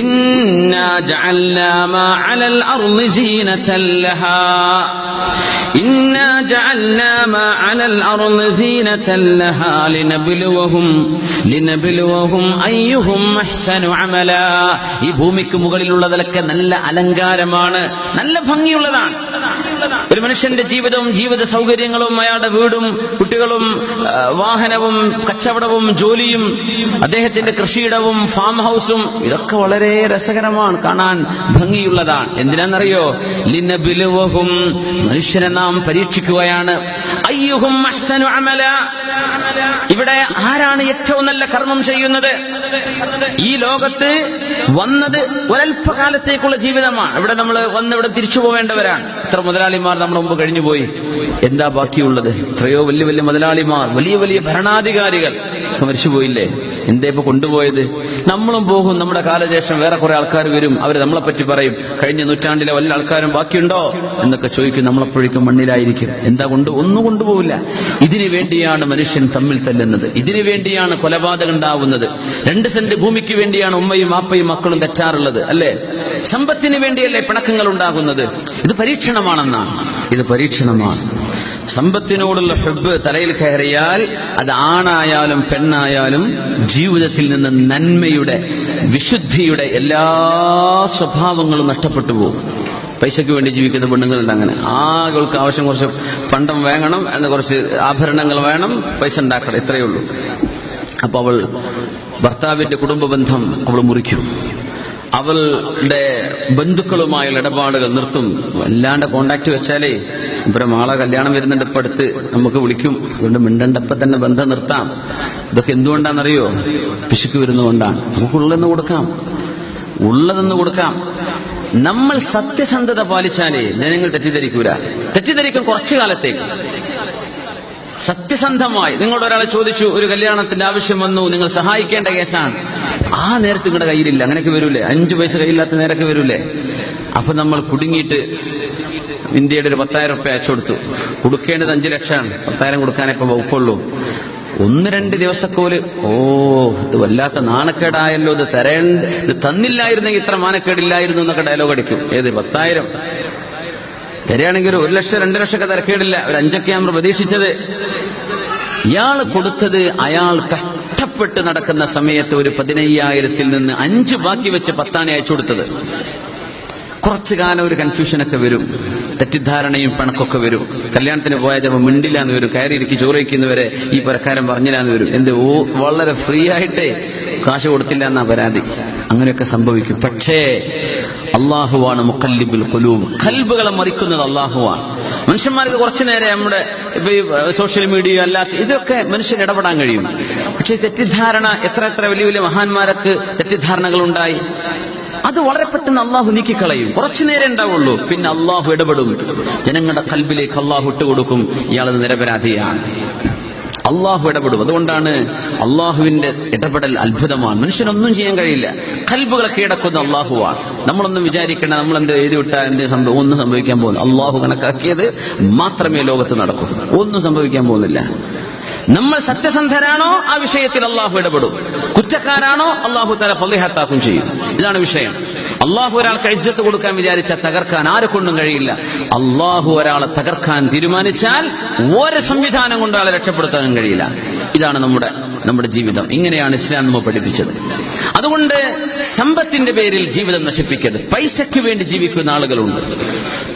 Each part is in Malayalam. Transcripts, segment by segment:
ഇന്നാ ജഅൽനാ മാ അലൽ അർളി സീനതൻ ലഹാ ഇന്നാ ജഅൽനാ മാ അലൽ അർളി സീനതൻ ലഹാ ലിനബ്ലുവഹും അയ്യുഹും അഹ്സനു അമലാ. ഈ ഭൂമിക്ക് മുകളിലുള്ളതൊക്കെ നല്ല അലങ്കാരമാണ്, നല്ല ഭംഗിയുള്ളതാണ്. ഒരു മനുഷ്യന്റെ ജീവിതവും ജീവിത സൗകര്യങ്ങളും അയാളുടെ വീടും കുട്ടികളും വാഹനവും കച്ചവടവും ജോലിയും അദ്ദേഹത്തിന്റെ കൃഷിയിടവും ഫാം ഹൗസും ഇതൊക്കെ വളരെ രസകരമാണ്, കാണാൻ ഭംഗിയുള്ളതാണ്. എന്തിനാണെന്നറിയോ? ലിനബ്ലുവഹും, മനുഷ്യനെ നാം പരീക്ഷിക്കുകയാണ്. അയ്യുഹും അഹ്സനു അമല, ഇവിടെ ആരാണ് ഏറ്റവും നല്ല കർമ്മം ചെയ്യുന്നത്? ഈ ലോകത്ത് വന്നത് ഒരല്പകാലത്തേക്കുള്ള ജീവിതമാണ്. ഇവിടെ നമ്മൾ വന്നിവിടെ തിരിച്ചു പോവേണ്ടവരാണ്. എത്ര മുതലാളിമാർ നമ്മുടെ മുമ്പ് കഴിഞ്ഞുപോയി, എന്താ ബാക്കിയുള്ളത്? എത്രയോ വലിയ വലിയ മുതലാളിമാർ, വലിയ വലിയ ഭരണാധികാരികൾ മരിച്ചുപോയില്ലേ? എന്തേ ഇപ്പൊ കൊണ്ടുപോയത്? നമ്മളും പോകും, നമ്മുടെ കാലശേഷം വേറെ കുറെ ആൾക്കാർ വരും, അവർ നമ്മളെപ്പറ്റി പറയും കഴിഞ്ഞ നൂറ്റാണ്ടിലെ വല്ല ആൾക്കാരും ബാക്കിയുണ്ടോ എന്നൊക്കെ ചോദിക്കും. നമ്മളെപ്പോഴേക്കും മണ്ണിലായിരിക്കും. എന്താ ഒന്നും കൊണ്ടുപോകില്ല. ഇതിനു വേണ്ടിയാണ് മനുഷ്യൻ തമ്മിൽ തല്ലുന്നത്, ഇതിനു വേണ്ടിയാണ് കൊലപാതകം ഉണ്ടാവുന്നത്. 2 സെന്റ് ഭൂമിക്ക് വേണ്ടിയാണ് ഉമ്മയും വാപ്പയും മക്കളും തെറ്റാറുള്ളത്, അല്ലേ? സമ്പത്തിന് വേണ്ടിയല്ലേ പിണക്കങ്ങൾ ഉണ്ടാകുന്നത്? ഇത് പരീക്ഷണമാണെന്നാണ്. ഇത് പരീക്ഷണമാണ്. സമ്പത്തിനോടുള്ള ഹുബ്ബ് തലയിൽ കയറിയാൽ അത് ആണായാലും പെണ്ണായാലും ജീവിതത്തിൽ നിന്ന് നന്മയുടെ വിശുദ്ധിയുടെ എല്ലാ സ്വഭാവങ്ങളും നഷ്ടപ്പെട്ടു പോകും. പൈസയ്ക്ക് വേണ്ടി ജീവിക്കുന്ന പെണ്ണുങ്ങളുണ്ട്. അങ്ങനെ ആളുകൾക്ക് ആവശ്യം കുറച്ച് പണ്ടം വേണം, എന്ന് കുറച്ച് ആഭരണങ്ങൾ വേണം, പൈസ ഉണ്ടാക്കണം, ഇത്രയേ ഉള്ളൂ. അപ്പൊ അവൾ ഭർത്താവിന്റെ കുടുംബ ബന്ധം അവൾ മുറിക്കും. അവളുടെ ബന്ധുക്കളുമായുള്ള ഇടപാടുകൾ നിർത്തും. വല്ലാണ്ട് കോണ്ടാക്ട് വെച്ചാലേ ഇവിടെ മാളെ കല്യാണം വരുന്നുണ്ട്, ഇപ്പൊ അടുത്ത് നമുക്ക് വിളിക്കും, അതുകൊണ്ട് മിണ്ടണ്ടപ്പ തന്നെ ബന്ധം നിർത്താം. ഇതൊക്കെ എന്തുകൊണ്ടാണെന്നറിയോ? പിശുക്ക് വരുന്നതുകൊണ്ടാണ്. നമുക്കുള്ളതെന്ന് കൊടുക്കാം, ഉള്ളതെന്ന് കൊടുക്കാം. നമ്മൾ സത്യസന്ധത പാലിച്ചാലേ ജനങ്ങൾ തെറ്റിദ്ധരിക്കൂല. തെറ്റിദ്ധരിക്കും കുറച്ചു കാലത്തേക്ക്. സത്യസന്ധമായി നിങ്ങളോട് ഒരാളെ ചോദിച്ചു, ഒരു കല്യാണത്തിന്റെ ആവശ്യം വന്നു, നിങ്ങൾ സഹായിക്കേണ്ട കേസാണ്, ആ നേരത്ത് നിങ്ങളുടെ കയ്യിലില്ല, അങ്ങനെയൊക്കെ വരൂലേ? 5 പൈസ കയ്യില്ലാത്ത നേരൊക്കെ വരൂലേ? അപ്പൊ നമ്മൾ കുടുങ്ങിയിട്ട് ഇന്ത്യയുടെ ഒരു 10,000 രൂപ അയച്ചു കൊടുത്തു. കൊടുക്കേണ്ടത് 5 ലക്ഷമാണ്, 10,000 കൊടുക്കാനേ ഇപ്പൊ വകുപ്പുള്ളൂ. 1-2 ദിവസക്കോല്, ഇത് വല്ലാത്ത നാണക്കേടായല്ലോ, ഇത് തന്നില്ലായിരുന്നെങ്കിൽ ഇത്ര മാനക്കേടില്ലായിരുന്നു എന്നൊക്കെ ഡയലോഗ് അടിക്കും. ഏത് 10,000 തരികയാണെങ്കിൽ 1 ലക്ഷം 2 ലക്ഷമൊക്കെ തിരക്കേടില്ല, ഒരു 5 നമ്മൾ പ്രതീക്ഷിച്ചത്. ഇയാൾ കൊടുത്തത് അയാൾ കഷ്ടപ്പെട്ട് നടക്കുന്ന സമയത്ത് ഒരു 15,000-ൽ നിന്ന് 5 ബാക്കി വെച്ച് 10 അയച്ചു കൊടുത്തത്. കുറച്ചു കാലം ഒരു കൺഫ്യൂഷനൊക്കെ വരും, തെറ്റിദ്ധാരണയും പിണക്കൊക്കെ വരും. കല്യാണത്തിന് പോയാൽ ചിലപ്പോൾ മിണ്ടില്ലാന്ന് വരും, കയറിയിരിക്കും ചോറ് വയ്ക്കുന്നവരെ ഈ പരക്കാരൻ പറഞ്ഞില്ലാന്ന് വരും. വളരെ ഫ്രീ ആയിട്ടേ കാശ് കൊടുത്തില്ല എന്നാ പരാതി. അങ്ങനെയൊക്കെ സംഭവിക്കും. പക്ഷേ അള്ളാഹുവാണ് മുഖല്ലിബുൽ ഖുലൂബ്, ഖൽബുകളെ മറിക്കുന്നത് അള്ളാഹുവാണ്. മനുഷ്യന്മാർക്ക് കുറച്ചു നേരം നമ്മുടെ ഇപ്പൊ ഈ സോഷ്യൽ മീഡിയ അല്ലാത്ത ഇതൊക്കെ മനുഷ്യന് ഇടപെടാൻ കഴിയും. പക്ഷേ തെറ്റിദ്ധാരണ, എത്ര വലിയ വലിയ മഹാന്മാർക്ക് തെറ്റിദ്ധാരണകളുണ്ടായി, അത് വളരെ പെട്ടെന്ന് അള്ളാഹു നീക്കിക്കളയും. കുറച്ചു നേരം ഉണ്ടാവുള്ളൂ, പിന്നെ അള്ളാഹു ഇടപെടും. ജനങ്ങളുടെ ഖൽബിലേക്ക് അള്ളാഹു ഇട്ടുകൊടുക്കും, ഇയാളത് നിരപരാധിയാണ്. അള്ളാഹു ഇടപെടും. അതുകൊണ്ടാണ് അള്ളാഹുവിന്റെ ഇടപെടൽ അത്ഭുതമാണ്. മനുഷ്യനൊന്നും ചെയ്യാൻ കഴിയില്ല. ഖൽബുകളെ കീഴടക്കുന്ന അള്ളാഹുവാണ്. നമ്മളൊന്നും വിചാരിക്കേണ്ട, നമ്മളെന്ത് എഴുതി വിട്ടാൽ ഒന്നും സംഭവിക്കാൻ പോകുന്നു. അള്ളാഹു കണക്കാക്കിയത് മാത്രമേ ലോകത്ത് നടക്കൂ. ഒന്നും സംഭവിക്കാൻ പോകുന്നില്ല. നമ്മൾ സത്യസന്ധരാണോ ആ വിഷയത്തിൽ അള്ളാഹു ഇടപെടും. കുറ്റക്കാരാണോ അള്ളാഹു തആല ഫളിഹത്താക്കും ചെയ്യും. ഇതാണ് വിഷയം. അള്ളാഹു ഒരാൾക്ക് ഇജ്ജത്ത് കൊടുക്കാൻ വിചാരിച്ചാൽ തകർക്കാൻ ആരെ കൊണ്ടും കഴിയില്ല. അള്ളാഹു ഒരാളെ തകർക്കാൻ തീരുമാനിച്ചാൽ ഒരു സംവിധാനം കൊണ്ട് ആളെ രക്ഷപ്പെടുത്താൻ കഴിയില്ല. ഇതാണ് നമ്മുടെ ജീവിതം. ഇങ്ങനെയാണ് ഇസ്ലാം നമ്മെ പഠിപ്പിച്ചത്. അതുകൊണ്ട് സമ്പത്തിന്റെ പേരിൽ ജീവിതം നശിപ്പിക്കരുത്. പൈസയ്ക്ക് വേണ്ടി ജീവിക്കുന്ന ആളുകളുണ്ട്.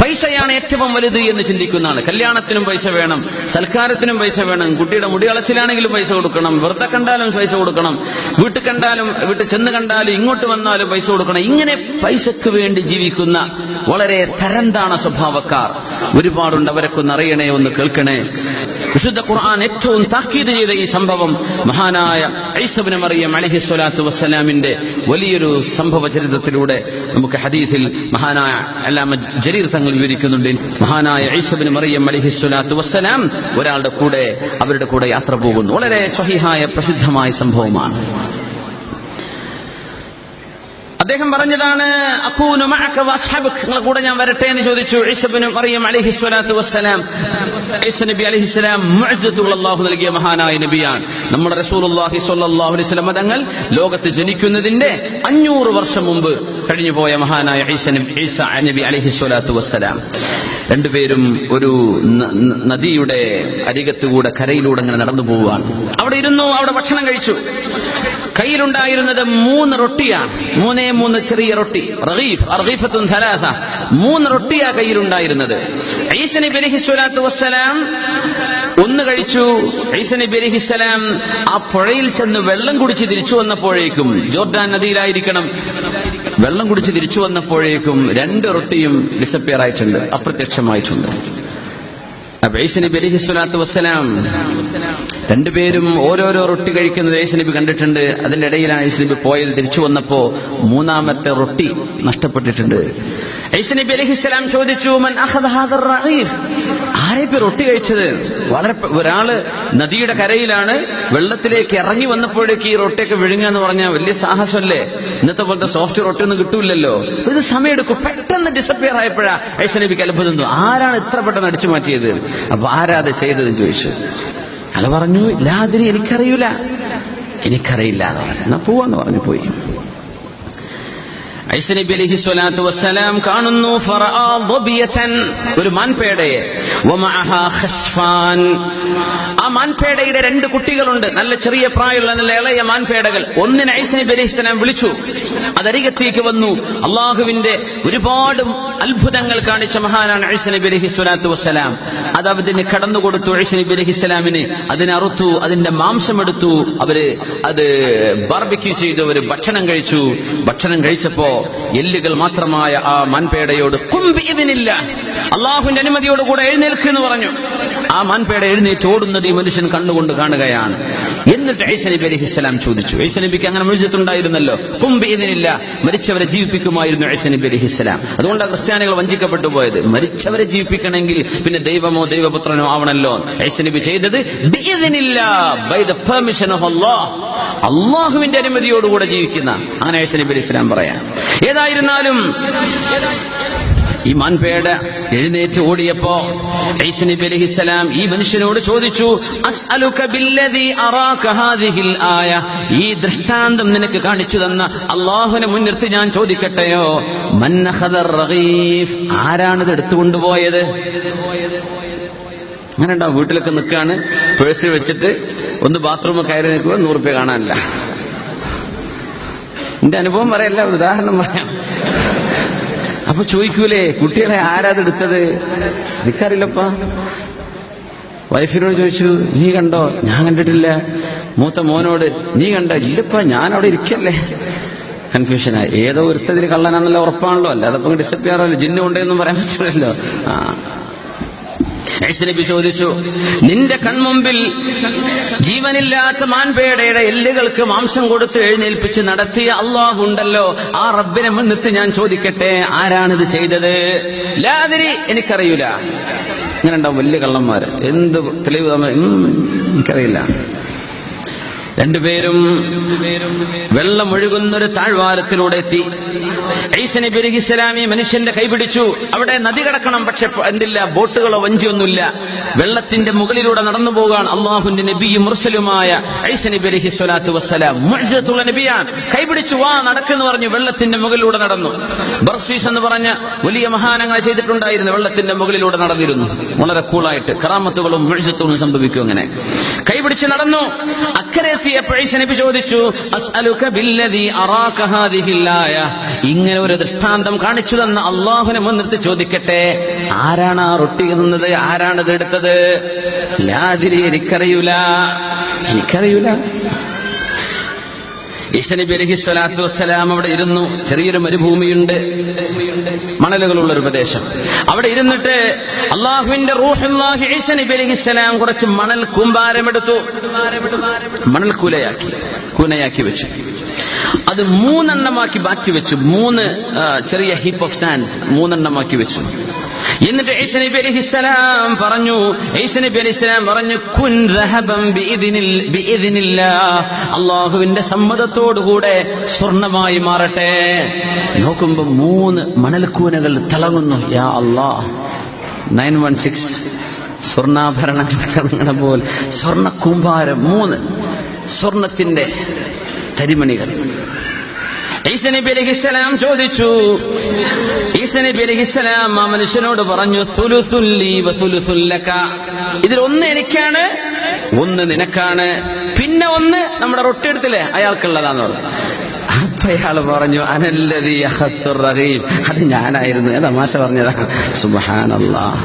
പൈസയാണ് ഏറ്റവും വലുത് എന്ന് ചിന്തിക്കുന്ന ആൾ. കല്യാണത്തിനും പൈസ വേണം, സൽക്കാരത്തിനും പൈസ വേണം, കുട്ടിയുടെ മുടി കളച്ചിലാണെങ്കിലും പൈസ കൊടുക്കണം, വെറുതെ കണ്ടാലും പൈസ കൊടുക്കണം, വീട്ടിൽ ചെന്ന് കണ്ടാലും ഇങ്ങോട്ട് വന്നാലും പൈസ കൊടുക്കണം. ഇങ്ങനെ പൈസക്ക് വേണ്ടി ജീവിക്കുന്ന വളരെ തരംതാണ സ്വഭാവക്കാർ ഒരുപാടുണ്ട്. അവരൊക്കെ ഒന്ന് അറിയണേ, ഒന്ന് കേൾക്കണേ. വിശുദ്ധ ഖുർആൻ ഏറ്റവും താക്കീത് ചെയ്ത ഈ സംഭവം മഹാനായ ഈസാ ഇബ്നു മറിയം അലൈഹിസ്സലാത്തു വസ്സലാമിന്റെ വലിയൊരു സംഭവ ചരിത്രത്തിലൂടെ നമുക്ക് ഹദീസിൽ മഹാനായ അല്ലാമ ജരീർ തങ്ങൾ വിവരിക്കുന്നുണ്ട്. മഹാനായ ഈസാ ഇബ്നു മറിയം അലൈഹിസ്സലാത്തു വസ്സലാം അവരുടെ കൂടെ യാത്ര പോകുന്നു. വളരെ സ്വഹീഹായ പ്രസിദ്ധമായ സംഭവമാണ്. അദ്ദേഹം പറഞ്ഞതാണ് അകൂനു മഅക വഅസ്ഹബുക, നിങ്ങളുടെ കൂടെ ഞാൻ വരട്ടെ എന്ന് ചോദിച്ചു. ഈസ ഇബ്നു മറിയം അലൈഹിസ്സലാത്തു വസ്സലാം, ഈസ നബി അലൈഹിസ്സലാം മുഅ്ജിസത്തുൽ അല്ലാഹു നൽകിയ മഹാനായ നബിയാണ്. നമ്മുടെ റസൂലുള്ളാഹി സ്വല്ലല്ലാഹു അലൈഹി വസല്ലം തങ്ങൾ ലോകത്ത് ജനിക്കുന്നതിന്റെ 500 വർഷം മുമ്പ് കഴിഞ്ഞുപോയ മഹാനായ ഈസ നബി അലൈഹിസ്സലാത്തു വസ്സലാം. രണ്ടുപേരും ഒരു നദിയുടെ അരികത്തുകൂടെ കരയിലൂടെ അങ്ങനെ നടന്നു പോവുകയാണ്. അവിടെ ഇരുന്നു, അവിടെ ഭക്ഷണം കഴിച്ചു. കയ്യിലുണ്ടായിരുന്നത് 3 റൊട്ടിയാണ്. 3 ചെറിയ റൊട്ടി, റഗീഫത്തുൻ സലാസ, 3 റൊട്ടിയാ കയ്യിലുണ്ടായിരുന്നത്. ഈസ നബി അലൈഹിസ്സലാത്തു വസ്സലാം ഒന്ന് കഴിച്ചു. ഈസ നബി അലൈഹിസ്സലാം ആ പുഴയിൽ ചെന്ന് വെള്ളം കുടിച്ച് തിരിച്ചു വന്നപ്പോഴേക്കും, ജോർദാൻ നദിയിലായിരിക്കണം, വെള്ളം കുടിച്ച് തിരിച്ചു വന്നപ്പോഴേക്കും 2 റൊട്ടിയും ഡിസപ്പിയർ ആയിട്ടുണ്ട്, അപ്രത്യക്ഷമായിട്ടുണ്ട്. അപ്പൊ ഈസ നബി അലൈഹിസ്സലാത്തു വസ്സലാം രണ്ടുപേരും ഓരോരോ റൊട്ടി കഴിക്കുന്നത് ഈസ നബി കണ്ടിട്ടുണ്ട്. അതിന്റെ ഇടയിലാണ് ഈസ നബി പോയത്. തിരിച്ചു വന്നപ്പോ 3ാമത്തെ റൊട്ടി നഷ്ടപ്പെട്ടിട്ടുണ്ട്. ഈസ നബി അലൈഹിസ്സലാം ചോദിച്ചു, മൻ അഖദ ഹാദർ റഗീഫ്, ആരെപ്പോ റൊട്ടി കഴിച്ചത്? ഒരാള് നദിയുടെ കരയിലാണ്, വെള്ളത്തിലേക്ക് ഇറങ്ങി വന്നപ്പോഴേക്ക് ഈ റൊട്ടിയൊക്കെ വിഴുങ്ങുക എന്ന് പറഞ്ഞാൽ വലിയ സാഹസമല്ലേ? ഇന്നത്തെ പോലത്തെ സോഫ്റ്റ് റൊട്ടി ഒന്നും കിട്ടൂലല്ലോ. ഇത് സമയമെടുക്കും. പെട്ടെന്ന് ഡിസപ്പിയർ ആയപ്പോഴാ ഈസ നബിക്ക് അത്ഭുതം. ആരാണ് ഇത്ര പെട്ടെന്ന് അടിച്ചു മാറ്റിയത്? അപ്പൊ ആരാ അത് ചെയ്തതെന്ന് ചോദിച്ചു. അയാൾ പറഞ്ഞു, ലാതിരി, എനിക്കറിയില്ല എന്ന് പറഞ്ഞു. എന്നാ പോവാന്ന് പറഞ്ഞു. പോയി. ഈസ നബി അലൈഹിസ്സലാത്തു വസ്സലാം കാണുന്നു ഫറആ ദബിയതൻ, ഒരു മാൻപേടയെ, വമഅഹാ ഖസ്ഫാൻ, ആ മാൻപേടയുടെ 2 കുട്ടികളുണ്ട്, നല്ല ചെറിയ പ്രായമുള്ള നല്ല ഇളയ മാൻപേടകൾ. ഒന്നിനെ ഈസ നബി അലൈഹിസ്സലാം വിളിച്ചു, അതരികത്തേക്ക് വന്നു. അള്ളാഹുവിന്റെ ഒരുപാട് അത്ഭുതങ്ങൾ കാണിച്ച മഹാനാണ് ഈസ നബി അലൈഹിസ്സലാത്തു വസ്സലാം. അത് അതിന് കടന്നു കൊടുത്തു. ഈസ നബി അലൈഹിസ്സലാമിന് അതിനെ അറുത്തു, അതിന്റെ മാംസമെടുത്തു. അവര് അത് ബാർബിക്യൂ ചെയ്തു, അവര് ഭക്ഷണം കഴിച്ചു. ഭക്ഷണം കഴിച്ചപ്പോ എല്ലുകൾ മാത്രമായ ആ മാൻപേടയോട് കുംബിഇദിനില്ല, അള്ളാഹുവിന്റെ അനുമതിയോടുകൂടെ എഴുന്നേൽക്കെന്ന് പറഞ്ഞു. ആ മാൻപേട എഴുന്നേറ്റ് ഓടുന്നത് ഈ മനുഷ്യൻ കണ്ണുകൊണ്ട് കാണുകയാണ്. എന്നിട്ട് ഈസ നബി അലൈഹിസ്സലാം ചോദിച്ചു, ഈസ നബിക്ക് അങ്ങനെ മുഅ്ജിസത്തുണ്ടായിരുന്നല്ലോ, കുംബിഇദിനില്ല, മരിച്ചവരെ ജീവിപ്പിക്കുമായിരുന്നു ഈസ നബി അലൈഹിസ്സലാം. അതുകൊണ്ടാണ് ക്രിസ്ത്യാനികൾ വഞ്ചിക്കപ്പെട്ടു പോയത്. മരിച്ചവരെ ജീവിപ്പിക്കണമെങ്കിൽ പിന്നെ ദൈവമോ ദൈവപുത്രനോ ആവണല്ലോ. ഈസ നബി ചെയ്തത് ബിഇദിനില്ല, ബൈ ദ പെർമിഷൻ ഓഫ് അല്ലാഹ്, അള്ളാഹുവിന്റെ അനുമതിയോടുകൂടെ ജീവിക്കുന്ന, അങ്ങനെ ഈസ നബി അലൈഹിസ്സലാം പറയാം. ഏതായിരുന്നാലും ഈ മാൻപേട എഴുന്നേറ്റ് ഓടിയപ്പോ ഈസ നബി അലൈഹിസ്സലാം ഈ മനുഷ്യനോട് ചോദിച്ചു, അസ്അലുക ബില്ലദീ അറാക ഹാദിഹിൽ ആയ, ഈ ദൃഷ്ടാന്തം നിനക്ക് കാണിച്ചു തന്ന അല്ലാഹുവിനെ മുൻനിർത്തി ഞാൻ ചോദിക്കട്ടെയോ, മൻ അഖദർ റഗീഫ്, ആരാണിത് എടുത്തുകൊണ്ടുപോയത്? അങ്ങനെ ഉണ്ടാവും, വീട്ടിലൊക്കെ നിൽക്കാണ്, പേഴ്സിൽ വെച്ചിട്ട് ഒന്ന് ബാത്റൂമിൽ കയറി നിൽക്കുമ്പോൾ 100 രൂപ കാണാനില്ല. എന്റെ അനുഭവം പറയല്ല, ഉദാഹരണം പറയാം. അപ്പൊ ചോദിക്കൂലേ, കുട്ടികളെ ആരാതെടുത്തത്? എനിക്കറിയില്ലപ്പാ. വൈഫിനോട് ചോദിച്ചു, നീ കണ്ടോ? ഞാൻ കണ്ടിട്ടില്ല. മൂത്ത മോനോട്, നീ കണ്ടോ? ഇല്ലപ്പാ, ഞാൻ അവിടെ ഇരിക്കല്ലേ. കൺഫ്യൂഷനായി. ഏതോ ഒരുത്തതിന് കള്ളനാണല്ലോ ഉറപ്പാണല്ലോ, അല്ലാതെ അപ്പൊ ഡിസപ്പിയർ ആണല്ലോ, ജിന്നു ഉണ്ടെന്നും പറയാൻ പറ്റില്ലല്ലോ. ഈസ നബി ചോദിച്ചു, നിന്റെ കൺമുമ്പിൽ ജീവനില്ലാത്ത മാൻപേടയുടെ എല്ലുകൾക്ക് മാംസം കൊടുത്ത് എഴുന്നേൽപ്പിച്ച് നടത്തിയ അള്ളാഹു ഉണ്ടല്ലോ, ആ റബ്ബിനെ മുൻനിർത്തി ഞാൻ ചോദിക്കട്ടെ, ആരാണിത് ചെയ്തത്? ലാതിരി, എനിക്കറിയൂല. ഇങ്ങനെ ഉണ്ടാവും വലിയ കള്ളന്മാര്, എന്ത് തെളിവ്? എനിക്കറിയില്ല. രണ്ടുപേരും വെള്ളം ഒഴുകുന്നൊരു താഴ്വാരത്തിലൂടെ എത്തി. ഈസ നബി അലൈഹിസ്സലാം ഈ മനുഷ്യന്റെ കൈപിടിച്ചു. അവിടെ നദി കടക്കണം, പക്ഷെ എന്തില്ല, ബോട്ടുകളോ വഞ്ചിയൊന്നുമില്ല. വെള്ളത്തിന്റെ മുകളിലൂടെ നടന്നു പോകാൻ അള്ളാഹുവിന്റെ നബിയും മുർസലുമായ ഈസ നബി അലൈഹിസ്സലാത്തു വസ്സലാം മുഅ്ജിസത്തുള്ള നബിയാണ്. കൈപിടിച്ചു, വാ നടക്കെന്ന് പറഞ്ഞു. വെള്ളത്തിന്റെ മുകളിലൂടെ നടന്നു. ബർസീസ് എന്ന് പറഞ്ഞ വലിയ മഹാനങ്ങൾ ചെയ്തിട്ടുണ്ടായിരുന്നു, വെള്ളത്തിന്റെ മുകളിലൂടെ നടന്നിരുന്നു. വളരെ കൂളായിട്ട് കറാമത്തുകളും മുഅ്ജിസത്തുകളും സംഭവിക്കും. അങ്ങനെ കൈപിടിച്ച് നടന്നു. അക്കരെ ഈസ നബി ചോദിച്ചു, അസ്അലുക ബില്ലദീ അറാക ഹാദിഹിൽ ആയ, ഇങ്ങനെ ഒരു ദൃഷ്ടാന്തം കാണിച്ചു തന്ന അള്ളാഹുവിനെ മുൻനിർത്തി ചോദിക്കട്ടെ, ആരാണ് ആ റൊട്ടി തിന്നത്? ആരാണിത് എടുത്തത്? ലാതിരി, എനിക്കറിയൂല. ഈസ നബി അലൈഹിസ്സലാത്തു വസ്സലാം അവിടെ ഇരുന്നു. ചെറിയൊരു മരുഭൂമിയുണ്ട്, മണലുകളുള്ളൊരു പ്രദേശം. അവിടെ ഇരുന്നിട്ട് അള്ളാഹുവിന്റെ റൂഹുല്ലാഹി ഈസ നബി അലൈഹിസ്സലാം കുറച്ച് മണൽ കൂമ്പാരമെടുത്തു, മണൽ കൂനയാക്കി വെച്ചു. അത് 3 എണ്ണമാക്കി മാറ്റി വെച്ചു. 3 ചെറിയ ഹീപ്പ് ഓഫ് സാൻഡ്സ് 3 എണ്ണമാക്കി വെച്ചു. എന്നിട്ട് ഈസാ നബി അലൈഹിസ്സലാം പറഞ്ഞു, കുൻ ദഹബൻ ബിഇദ്നില്ലാഹ്, അല്ലാഹുവിന്റെ സമ്മതത്തോടുകൂടെ സ്വർണമായി മാറട്ടെ. നോക്കുമ്പോ 3 മണൽക്കൂനകൾ തിളങ്ങുന്നു. യാ അല്ലാഹ്, 916 സ്വർണ്ണാഭരണങ്ങൾ പോലെ സ്വർണ്ണ കൂമ്പാരം, 3 സ്വർണത്തിന്റെ തരിമണികൾ. ഈസാ നബി അലൈഹിസ്സലാം ചോദിച്ചു, ഈസാ നബി അലൈഹിസ്സലാം ആ മനുഷ്യനോട് പറഞ്ഞു, സുലുസുൽ ലീ വ സുലുസുൽ ലക, ഇതിൽ 1 എനിക്കാണ്, 1 നിനക്കാണ്, പിന്നെ 1 നമ്മുടെ റൊട്ടിയെടുത്തില്ലേ അയാൾക്കുള്ളതാന്ന് പറഞ്ഞു. അപ്പൊ അയാൾ പറഞ്ഞു, അനല്ലദീ അഖത്തുർ റഗീബ്, അത് ഞാനായിരുന്നു, തമാശ പറഞ്ഞതാ. സുബ്ഹാനല്ലാഹ്.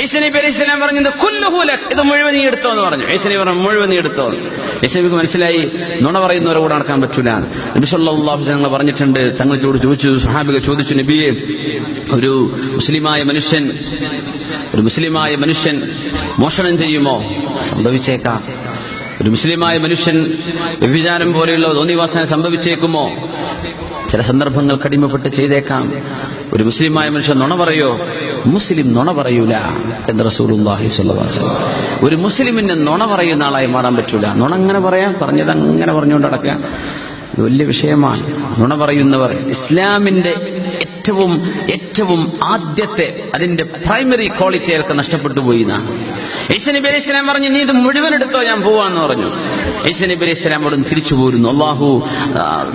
ഈസാ നബി അലൈഹിസ്സലാം പറഞ്ഞത് കുല്ലുഹു ലക്, ഇത് മുഴുവൻ നീ എടുത്തോ എന്ന് പറഞ്ഞു. ഈസാ നബി പറഞ്ഞു, മുഴുവൻ നീ എടുത്തോ. ഈസാ നബിക്ക് മനസ്സിലായി നുണ പറയുന്നവരെ കൂടെ നടക്കാൻ പറ്റൂല. നബി സല്ലല്ലാഹു അലൈഹി വസല്ലം പറഞ്ഞിട്ടുണ്ട്, തങ്ങളോട് ചോദിച്ചു, സ്വഹാബികൾ ചോദിച്ചു, നബിയെ, ഒരു മുസ്ലിമായ മനുഷ്യൻ മോഷണം ചെയ്യുമോ? സംഭവിച്ചേക്കാം. ഒരു മുസ്ലിമായ മനുഷ്യൻ വ്യഭിചാരം പോലെയുള്ള തോന്നിവാസന സംഭവിച്ചേക്കുമോ? ചില സന്ദർഭങ്ങൾ കടിമപ്പെട്ട് ചെയ്തേക്കാം. ഒരു മുസ്ലിമായ മനുഷ്യൻ നുണ പറയോ? മുസ്ലിം നുണ പറയൂല എന്ന് റസൂലുള്ളാഹി സ്വല്ലല്ലാഹു അലൈഹി വസല്ലം. ഒരു മുസ്ലിമിന് നുണ പറയുന്ന ആളായി മാറാൻ പറ്റൂല. നുണ അങ്ങനെ പറയാം, പറഞ്ഞത് അങ്ങനെ പറഞ്ഞുകൊണ്ട് നടക്കുക, ഇത് വലിയ വിഷയമാണ്. നുണ പറയുന്നവർ ഇസ്ലാമിന്റെ ഏറ്റവും ആദ്യത്തെ അതിന്റെ പ്രൈമറി ക്വാളിറ്റിയൊക്കെ നഷ്ടപ്പെട്ടു പോയി. ഈസാ നബി അലൈഹി സ്വലാം പറഞ്ഞു, നീ ഇത് മുഴുവൻ എടുത്തോ, ഞാൻ പോവാന്ന് പറഞ്ഞു. ഈസാ നബി അലൈഹി സ്വലാം അവിടെ തിരിച്ചു പോരുന്നു. അള്ളാഹു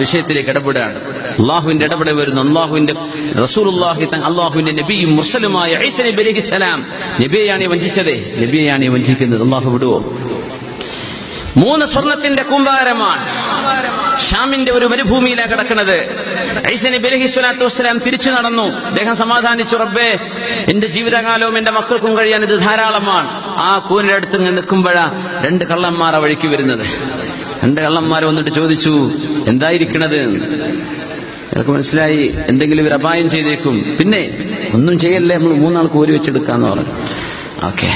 വിഷയത്തിലേക്ക് ഇടപെടുകയാണ്. അള്ളാഹുവിന്റെ ഇടപെടൽ വരുന്നു. അള്ളാഹുവിന്റെ റസൂലുള്ളാഹി, അള്ളാഹുവിന്റെ നബിയും മുർസലുമായ ഈസാ നബി അലൈഹി സ്വലാം നബിയെയാണ് വഞ്ചിച്ചത്, നബിയെയാണ് വഞ്ചിക്കുന്നത്. അള്ളാഹു വിടുവോ? 3 സ്വർണത്തിന്റെ കൂമ്പാരമാണ്. ഷാമിന്റെ ഒരു മരുഭൂമിയിലാണ് കിടക്കുന്നത്. ഈസാ നബി അലൈഹി സ്വലാത്തു വസ്സലാം തിരിച്ചു നടന്നു. അദ്ദേഹം സമാധാനിച്ചു, റബ്ബേ, എന്റെ ജീവിതകാലവും എന്റെ മക്കൾക്കും കഴിയാൻ ഇത് ധാരാളമാണ്. ആ കൂനിന്റെ അടുത്ത് നിൽക്കുമ്പോഴാ 2 കള്ളന്മാർ ആ വഴിക്ക് വരുന്നത്. 2 കള്ളന്മാർ വന്നിട്ട് ചോദിച്ചു, എന്തായിരിക്കണത്? എനിക്ക് മനസ്സിലായി, എന്തെങ്കിലും ഇവർ അപായം ചെയ്തേക്കും. പിന്നെ ഒന്നും ചെയ്യല്ലേ, നമ്മൾ 3 ആൾക്ക് ഓരി വെച്ചെടുക്കാന്ന് പറഞ്ഞു. ഓക്കെ.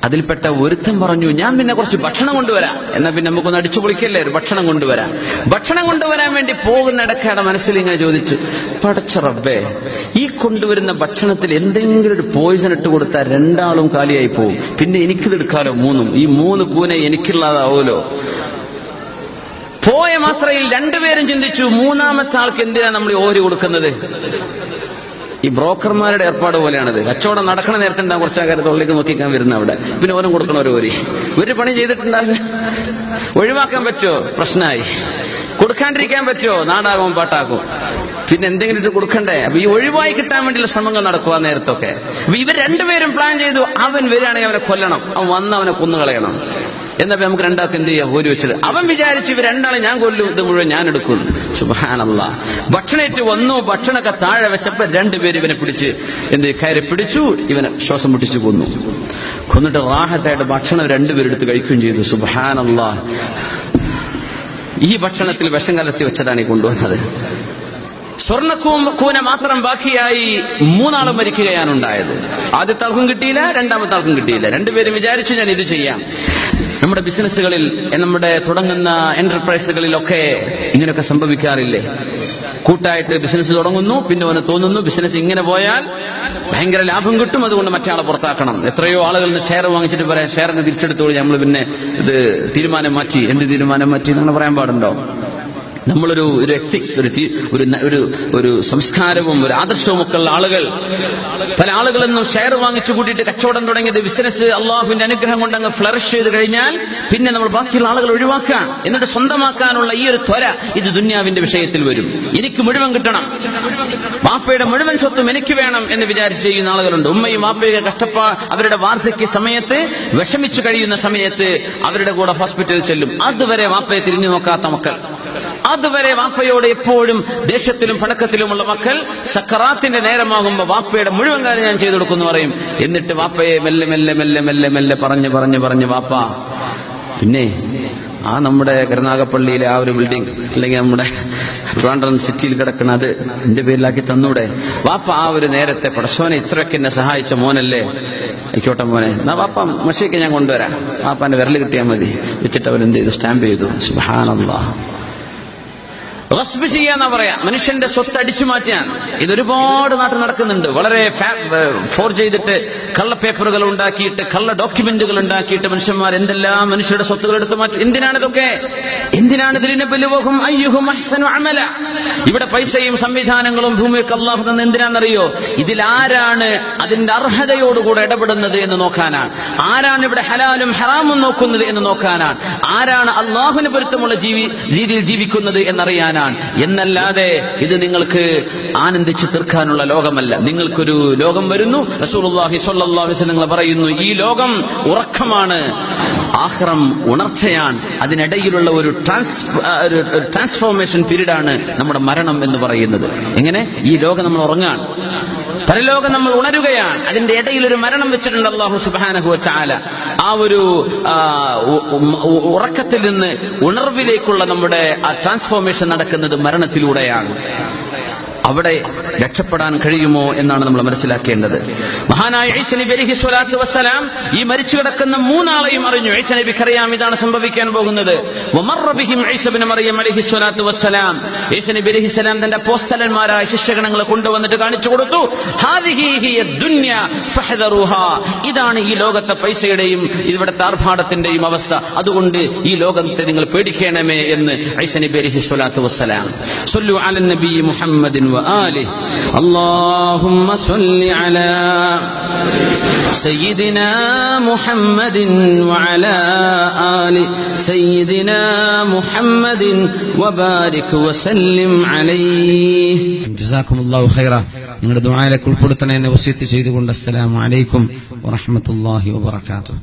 അതിൽപ്പെട്ട ഒരുത്തൻ പറഞ്ഞു, ഞാൻ പിന്നെ കുറച്ച് ഭക്ഷണം കൊണ്ടുവരാം. എന്നാ പിന്നെ നമുക്കൊന്ന് അടിച്ചു പൊളിക്കല്ലേ, ഒരു ഭക്ഷണം കൊണ്ടുവരാം. ഭക്ഷണം കൊണ്ടുവരാൻ വേണ്ടി പോകുന്ന ഇടയ്ക്കാണ് മനസ്സിൽ ഇങ്ങനെ ചോദിച്ചു, പടച്ച റബ്ബേ, ഈ കൊണ്ടുവരുന്ന ഭക്ഷണത്തിൽ എന്തെങ്കിലും ഒരു പോയിസൺ ഇട്ട് കൊടുത്താൽ 2 ആളും കാലിയായി പോകും. പിന്നെ എനിക്കിത് എടുക്കാലോ 3ഉം. ഈ 3 കൂന എനിക്കുള്ളതാവുമല്ലോ. പോയ മാത്രയിൽ 2 പേരും ചിന്തിച്ചു, 3ാമത്തെ ആൾക്ക് എന്തിനാണ് നമ്മൾ ഓരി കൊടുക്കുന്നത്? ഈ ബ്രോക്കർമാരുടെ ഏർപ്പാട് പോലെയാണത്. കച്ചവടം നടക്കണ നേരത്തെ ഉണ്ടാകും കുറച്ച് ആൾക്കാർ തൊള്ളിലേക്ക് നോക്കിക്കാൻ വരുന്ന അവിടെ. പിന്നെ ഓനും കൊടുക്കണ ഒരു പണി ചെയ്തിട്ടുണ്ടാകും. ഒഴിവാക്കാൻ പറ്റുമോ? പ്രശ്നമായി. കൊടുക്കാണ്ടിരിക്കാൻ പറ്റുമോ? നാടാകും പാട്ടാക്കും. പിന്നെ എന്തെങ്കിലും ഇത് കൊടുക്കണ്ടേ? അപ്പൊ ഈ ഒഴിവായി കിട്ടാൻ വേണ്ടിയുള്ള ശ്രമങ്ങൾ നടക്കുക നേരത്തൊക്കെ. അപ്പൊ ഇവർ 2 പേരും പ്ലാൻ ചെയ്തു, അവൻ വരികയാണെങ്കിൽ അവനെ കൊല്ലണം, അവൻ വന്ന് അവനെ കൊന്നുകളയണം. എന്നപ്പോ നമുക്ക് 2 ആൾക്ക് എന്ത് ചെയ്യാം? ഓരി വെച്ചത്. അവൻ വിചാരിച്ചു, ഇവർ 2 ആളെ ഞാൻ കൊല്ലും, ഇത് മുഴുവൻ ഞാൻ എടുക്കും. സുബ്ഹാനല്ലാഹ്. ഭക്ഷണേറ്റ് വന്നു, ഭക്ഷണമൊക്കെ താഴെ വെച്ചപ്പോ 2 പേര് ഇവനെ പിടിച്ച് കയറി പിടിച്ചു, ഇവനെ ശ്വാസം മുട്ടിച്ചു കൊന്നു. കൊന്നിട്ട് റാഹത്തായിട്ട് ഭക്ഷണം 2 പേരെടുത്ത് കഴിക്കുകയും ചെയ്തു. സുബ്ഹാനല്ലാഹ്. ഈ ഭക്ഷണത്തിൽ വിഷം കലർത്തി വെച്ചതാണ് ഈ കൊണ്ടുവന്നത്. സ്വർണ്ണക്കൂന മാത്രം ബാക്കിയായി 3 ആളും മരിക്കുകയാണ് ഉണ്ടായത്. ആദ്യത്തെ ആൾക്കും കിട്ടിയില്ല, 2ാമത്തെ ആൾക്കും കിട്ടിയില്ല. 2 പേരും വിചാരിച്ചു, ഞാൻ ഇത് ചെയ്യാം. നമ്മുടെ ബിസിനസ്സുകളിൽ, നമ്മുടെ തുടങ്ങുന്ന എന്റർപ്രൈസുകളിലൊക്കെ ഇങ്ങനെയൊക്കെ സംഭവിക്കാറില്ലേ? കൂട്ടായിട്ട് ബിസിനസ് തുടങ്ങുന്നു, പിന്നെ അവന് തോന്നുന്നു ബിസിനസ് ഇങ്ങനെ പോയാൽ ഭയങ്കര ലാഭം കിട്ടും, അതുകൊണ്ട് മറ്റേ പുറത്താക്കണം. എത്രയോ ആളുകളിൽ നിന്ന് ഷെയർ വാങ്ങിച്ചിട്ട് പറയാം, ഷെയറിന് തിരിച്ചെടുത്തോളൂ, നമ്മൾ പിന്നെ ഇത് തീരുമാനം മാറ്റി. എന്ത് തീരുമാനം മാറ്റി നിങ്ങൾ പറയാൻ പാടുണ്ടോ? നമ്മളൊരു എത്തിക്സ്, ഒരു സംസ്കാരവും ഒരു ആദർശവും ഒക്കെ ഉള്ള ആളുകൾ, പല ആളുകളൊന്നും ഷെയർ വാങ്ങിച്ചു കൂട്ടിയിട്ട് കച്ചവടം തുടങ്ങിയത് ബിസിനസ് അള്ളാഹുവിന്റെ അനുഗ്രഹം കൊണ്ട് അങ്ങ് ഫ്ലറിഷ് ചെയ്ത് കഴിഞ്ഞാൽ പിന്നെ നമ്മൾ ബാക്കിയുള്ള ആളുകൾ ഒഴിവാക്കാൻ, എന്നിട്ട് സ്വന്തമാക്കാനുള്ള ഈ ഒരു ത്വര, ഇത് ദുന്യാവിന്റെ വിഷയത്തിൽ വരും. എനിക്ക് മുഴുവൻ കിട്ടണം, വാപ്പയുടെ മുഴുവൻ സ്വത്തും എനിക്ക് വേണം എന്ന് വിചാരിച്ച് ചെയ്യുന്ന ആളുകളുണ്ട്. ഉമ്മയും വാപ്പയൊക്കെ അവരുടെ വാർദ്ധക്യ സമയത്ത് വിഷമിച്ചു കഴിയുന്ന സമയത്ത് അവരുടെ കൂടെ ഹോസ്പിറ്റലിൽ ചെല്ലും. അതുവരെ വാപ്പയെ തിരിഞ്ഞു നോക്കാത്ത മക്കൾ, അതുവരെ വാപ്പയോട് എപ്പോഴും ദേഷ്യത്തിലും പണക്കത്തിലുമുള്ള മക്കൾ, സക്കറാത്തിന്റെ നേരമാകുമ്പോൾ വാപ്പയുടെ മുഴുവൻ കാര്യം ഞാൻ ചെയ്തു കൊടുക്കുന്നു പറയും. എന്നിട്ട് വാപ്പയെ മെല്ലെ മെല്ലെ മെല്ലെ മെല്ലെ മെല്ലെ പറഞ്ഞ് വാപ്പ, പിന്നെ ആ നമ്മുടെ കരുനാഗപ്പള്ളിയിലെ ആ ഒരു ബിൽഡിംഗ്, അല്ലെങ്കിൽ നമ്മുടെ ട്രിവാൻഡ്രം സിറ്റിയിൽ കിടക്കുന്ന, അത് എന്റെ പേരിലാക്കി തന്നൂടെ വാപ്പ? ആ ഒരു നേരത്തെ പടച്ചോനെ ഇത്രയൊക്കെ എന്നെ സഹായിച്ച മോനല്ലേ, ആയിക്കോട്ടെ മോനെ, എന്നാ വാപ്പ മഷിയൊക്കെ ഞാൻ കൊണ്ടുവരാം, വാപ്പാന്റെ വിരൽ കിട്ടിയാൽ മതി. വെച്ചിട്ട് അവരെന്ത് ചെയ്തു? സ്റ്റാമ്പ് ചെയ്തു. സുബ്ഹാനല്ലാഹ്. ഗസ്ബ് ചെയ്യാന്നാ പറയാ, മനുഷ്യന്റെ സ്വത്ത് അടിച്ചു മാറ്റാൻ. ഇതൊരുപാട് നാട്ടിൽ നടക്കുന്നുണ്ട്. വളരെ ഫോർ ചെയ്തിട്ട് കള്ള പേപ്പറുകൾ ഉണ്ടാക്കിയിട്ട് കള്ള ഡോക്യുമെന്റുകൾ ഉണ്ടാക്കിയിട്ട് മനുഷ്യന്മാർ എന്തെല്ലാം മനുഷ്യരുടെ സ്വത്തുകൾ എടുത്തു മാറ്റും. എന്തിനാണിതൊക്കെ? എന്തിനാണ് ഇതിലിനബലുവഹും അയ്യുഹും അഹ്സനു അമല? ഇവിടെ പൈസയും സംവിധാനങ്ങളും ഭൂമിയൊക്കെ അല്ലാഹു തന്ന എന്തിനാണെന്നറിയോ? ഇതിലാരാണ് അതിന്റെ അർഹതയോടുകൂടെ ഇടപെടുന്നത് എന്ന് നോക്കാനാണ്. ആരാണ് ഇവിടെ ഹലാലും ഹറാമും നോക്കുന്നത് എന്ന് നോക്കാനാണ്. ആരാണ് അല്ലാഹുവിന് പൊരുത്തമുള്ള രീതിയിൽ ജീവിക്കുന്നത് എന്നറിയാനാണ്. എന്നല്ലാതെ ഇത് നിങ്ങൾക്ക് ആനന്ദിച്ചു തീർക്കാനുള്ള ലോകമല്ല. നിങ്ങൾക്കൊരു ലോകം വരുന്നു. റസൂലുള്ളാഹി സ്വല്ലല്ലാഹു അലൈഹി വസല്ലം പറയുന്നു, ഈ ലോകം ഉറക്കമാണ്, ആഖിറം ഉണർച്ചയാണ്. അതിനിടയിലുള്ള ഒരു ട്രാൻസ്ഫോർമേഷൻ പീരീഡാണ് നമ്മുടെ മരണം എന്ന് പറയുന്നത്. എങ്ങനെ? ഈ ലോകം നമ്മൾ ഉറങ്ങാണ്, പരലോകം നമ്മൾ ഉണരുകയാണ്. അതിന്റെ ഇടയിൽ ഒരു മരണം വെച്ചിട്ടുണ്ട് അല്ലാഹു സുബ്ഹാനഹു വ തആല. ആ ഒരു ഉറക്കത്തിൽ നിന്ന് ഉണർവിലേക്കുള്ള നമ്മുടെ ആ ട്രാൻസ്ഫോർമേഷൻ നടക്കുന്നത് മരണത്തിലൂടെയാണ്. അവിടെ രക്ഷപ്പെടാൻ കഴിയുമോ എന്നാണ് നമ്മൾ മനസ്സിലാക്കേണ്ടത്. മഹാനായ ഈസ നബി അലൈഹി സ്വലാത്തു വസ്സലാം ഈ മരിച്ചു കിടക്കുന്ന മൂന്നാളെയും അറിഞ്ഞു. ഈസ നബിക്ക് അറിയാം ഇതാണ് സംഭവിക്കാൻ പോകുന്നത്. വമറ ബിഹിം ഈസ ഇബ്നു മറിയം അലൈഹി സ്വലാത്തു വസ്സലാം. ഈസ നബി അലൈഹി സ്വലാം തന്റെ അപ്പോസ്തലന്മാരായ ശിഷ്യഗണങ്ങളെ കൊണ്ടുവന്നിട്ട് കാണിച്ചു കൊടുത്തു. ഹാദിഹി ഹിയ ദുനിയ ഫഹദറുഹാ. ഇതാണ് ഈ ലോകത്തെ പൈസയുടെയും ഇവിടുത്തെ ആർഭാടത്തിന്റെയും അവസ്ഥ. അതുകൊണ്ട് ഈ ലോകത്തെ നിങ്ങൾ പേടിക്കണമേ എന്ന് ഈസ നബി അലൈഹി സ്വലാത്തു വസ്സലാം. സല്ലു അലൻ നബി മുഹമ്മദിൻ وآله اللهم صل على سيدنا محمد وعلى آل سيدنا محمد وبارك وسلم عليه. جزاكم الله خيرا. നിങ്ങളുടെ ദുആയിലേക്ക് ഉൾപ്പെടുത്തണേ എന്ന് വസിയത്ത് ചെയ്തുകൊണ്ട് അസ്സലാമു അലൈക്കും വറഹ്മത്തുള്ളാഹി വബറകാതുഹു.